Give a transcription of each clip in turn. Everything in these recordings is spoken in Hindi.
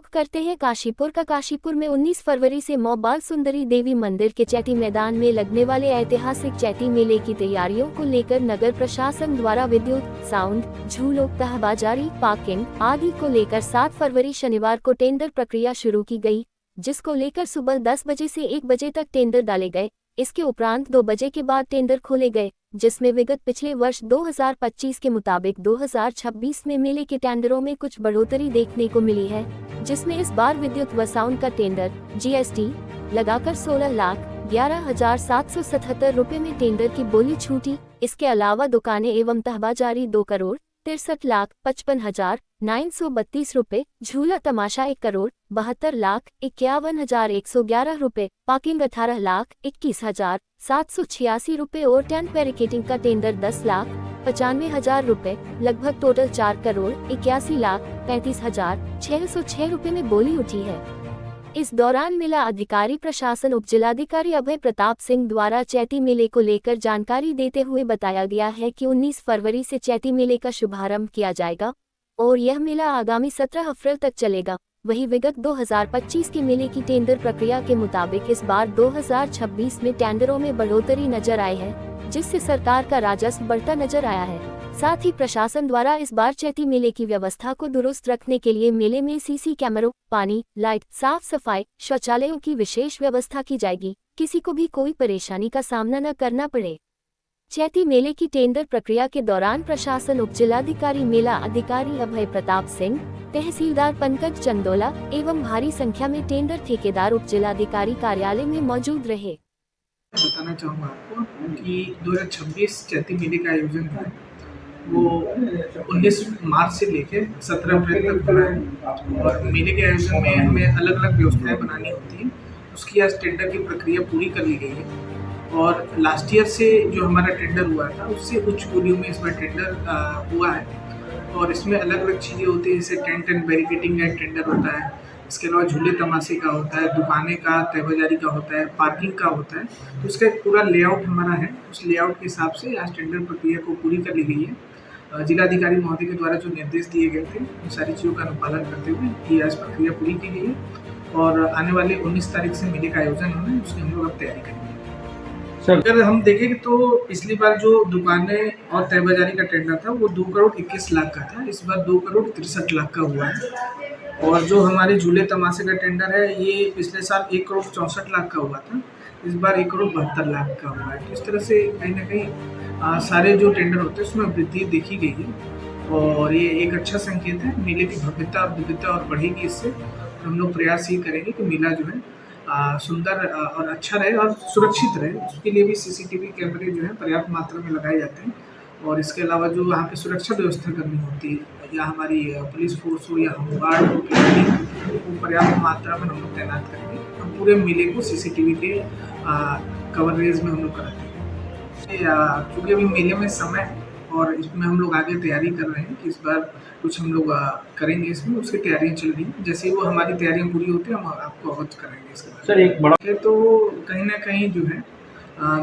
रुख करते हैं काशीपुर का। काशीपुर में 19 फरवरी से मां बाल सुंदरी देवी मंदिर के चैती मैदान में लगने वाले ऐतिहासिक चैती मेले की तैयारियों को लेकर नगर प्रशासन द्वारा विद्युत, साउंड, झूलों, तहबाजारी, पार्किंग आदि को लेकर 7 फरवरी शनिवार को टेंडर प्रक्रिया शुरू की गई, जिसको लेकर सुबह 10 बजे से 1 बजे तक टेंडर डाले गए। इसके उपरांत 2 बजे के बाद टेंडर खोले गए, जिसमें विगत पिछले वर्ष 2025 के मुताबिक 2026 में मेले के टेंडरों में कुछ बढ़ोतरी देखने को मिली है, जिसमें इस बार विद्युत व साउंड का टेंडर GST लगाकर 16,11,777 रुपए में टेंडर की बोली छूटी। इसके अलावा दुकानें एवं तहबाजारी 2,63,55,932 रुपए, झूला तमाशा 1,72,51,111 रुपए, पार्किंग 18,21,786 रुपए और टेंट बैरिकेडिंग का टेंडर 10,95,000 रुपए, लगभग टोटल 4,81,35,606 रुपए में बोली उठी है। इस दौरान मेला अधिकारी प्रशासन उप जिलाधिकारी अभय प्रताप सिंह द्वारा चैती मेले को लेकर जानकारी देते हुए बताया गया है कि 19 फरवरी से चैती मेले का शुभारंभ किया जाएगा और यह मेला आगामी 17 अप्रैल तक चलेगा। वहीं विगत 2025 के मेले की टेंडर प्रक्रिया के मुताबिक इस बार 2026 में टेंडरों में बढ़ोतरी नजर आई है, जिससे सरकार का राजस्व बढ़ता नजर आया है। साथ ही प्रशासन द्वारा इस बार चैती मेले की व्यवस्था को दुरुस्त रखने के लिए मेले में CC कैमरों, पानी, लाइट, साफ सफाई, शौचालयों की विशेष व्यवस्था की जाएगी, किसी को भी कोई परेशानी का सामना न करना पड़े। चैती मेले की टेंडर प्रक्रिया के दौरान प्रशासन उप जिलाधिकारी मेला अधिकारी अभय प्रताप सिंह, तहसीलदार पंकज चंदोला एवं भारी संख्या में टेंडर ठेकेदार उप जिलाधिकारी कार्यालय में मौजूद रहे। बताना चाहूँगा आपको कि 2026 चैती मेले का आयोजन है वो 19 मार्च से लेके 17 अप्रैल तक होना है और मेले के आयोजन में हमें अलग अलग व्यवस्थाएं बनानी होती हैं। उसकी आज टेंडर की प्रक्रिया पूरी कर ली गई है और लास्ट ईयर से जो हमारा टेंडर हुआ था उससे उच्च वॉल्यूम में इस बार टेंडर हुआ है और इसमें अलग अलग चीज़ें होती हैं, जैसे टेंट एंड बैरिकेडिंग का टेंडर होता है, इसके अलावा झूले तमाशे का होता है, दुकानें का, तहबाजारी का होता है, पार्किंग का होता है। तो उसका एक पूरा लेआउट हमारा है, उस लेआउट के हिसाब से आज टेंडर प्रक्रिया को पूरी कर ली गई है। जिलाधिकारी महोदय के द्वारा जो निर्देश दिए गए थे उन सारी चीज़ों का अनुपालन करते हुए ये आज प्रक्रिया पूरी की गई है और आने वाले 19 तारीख से मेले का आयोजन होना है, उसकी हम लोग अब तैयारी करेंगे। सर अगर हम देखें तो पिछली बार जो दुकानें और तहबाजारी का टेंडर था वो 2,21,00,000 का था, इस बार 2,63,00,000 का हुआ है और जो हमारे झूले तमाशे का टेंडर है ये पिछले साल 1,64,00,000 का हुआ था, इस बार 1,72,00,000 का हुआ है। तो इस तरह से कहीं ना कहीं सारे जो टेंडर होते हैं उसमें वृद्धि देखी गई है और ये एक अच्छा संकेत है। मेले की भव्यता और दिव्यता और बढ़ेगी इससे। हम लोग प्रयास ये करेंगे कि मेला जो है सुंदर और अच्छा रहे और सुरक्षित रहे। उसके लिए भी CCTV कैमरे जो है पर्याप्त मात्रा में लगाए जाते हैं और इसके अलावा जो वहाँ पे सुरक्षा व्यवस्था करनी होती है या हमारी पुलिस फोर्स हो या होमगार्ड हो, वो पर्याप्त मात्रा में हम लोग तैनात करेंगे। हम पूरे मेले को CCTV के कवरेज में हम लोग कराते हैं। क्योंकि अभी मेले में समय है और इसमें हम लोग आगे तैयारी कर रहे हैं कि इस बार कुछ हम लोग करेंगे, इसमें उसकी तैयारियां चल रही हैं। जैसे ही वो हमारी तैयारियां पूरी होती हैं हम आपको अवगत कराएंगे इसके बारे में। सर एक बड़ा है तो कहीं ना कहीं जो है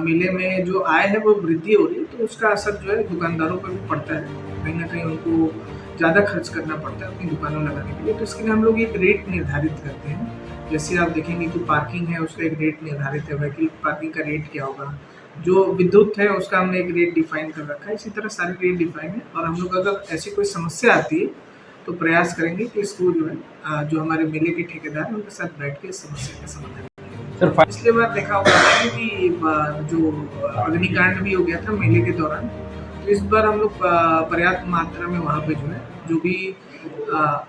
मेले में जो आय है वो वृद्धि हो रही है, तो उसका असर जो है दुकानदारों पर भी पड़ता है। कहीं ना कहीं उनको ज़्यादा खर्च करना पड़ता है अपनी दुकानों लगाने के लिए, तो इसके लिए हम लोग एक रेट निर्धारित करते हैं। जैसे आप देखेंगे कि पार्किंग है उसका एक रेट निर्धारित है, वहीकल पार्किंग का रेट क्या होगा, जो विद्युत है उसका हमने एक रेट डिफाइन कर रखा है। इसी तरह सारे रेट डिफाइन है और हम लोग अगर ऐसी कोई समस्या आती है तो प्रयास करेंगे कि इसको जो है जो हमारे मेले के ठेकेदार हैं उनके साथ बैठ के इस समस्या का समाधान करेंगे। पिछले बार देखा होगा कि जो अग्निकांड भी हो गया था मेले के दौरान, तो इस बार हम लोग पर्याप्त मात्रा में वहाँ पे जो है जो भी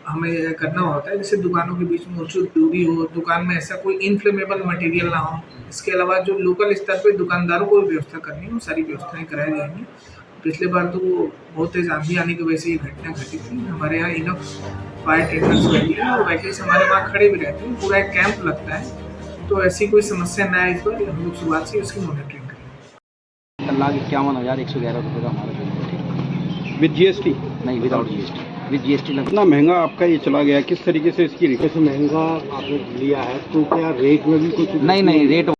हमें करना होता है, जैसे दुकानों के बीच में उचित दूरी हो, दुकान में ऐसा कोई इनफ्लेमेबल मटेरियल ना हो। इसके अलावा जो लोकल स्तर पे दुकानदारों को व्यवस्था करनी है वो सारी व्यवस्थाएं कराई जाएंगी। पिछले बार तो बहुत तेज आंधी आने की वजह से ये घटना घटी थी। हमारे यहाँ इनफ फायर टेंडर्स रहती है और वैसे हमारे वहाँ खड़े भी रहते हैं, पूरा एक कैंप लगता है, तो ऐसी कोई समस्या ना आए इस बार हम लोग शुरुआत से उसकी मॉनिटरिंग करेंगे। 1,51,111 रुपये का हमारा विद GST? नहीं, विदाउट GST। विद GST इतना महंगा आपका ये चला गया, किस तरीके से इसकी महंगा आपने लिया है तो क्या रेट में भी कुछ नहीं रेट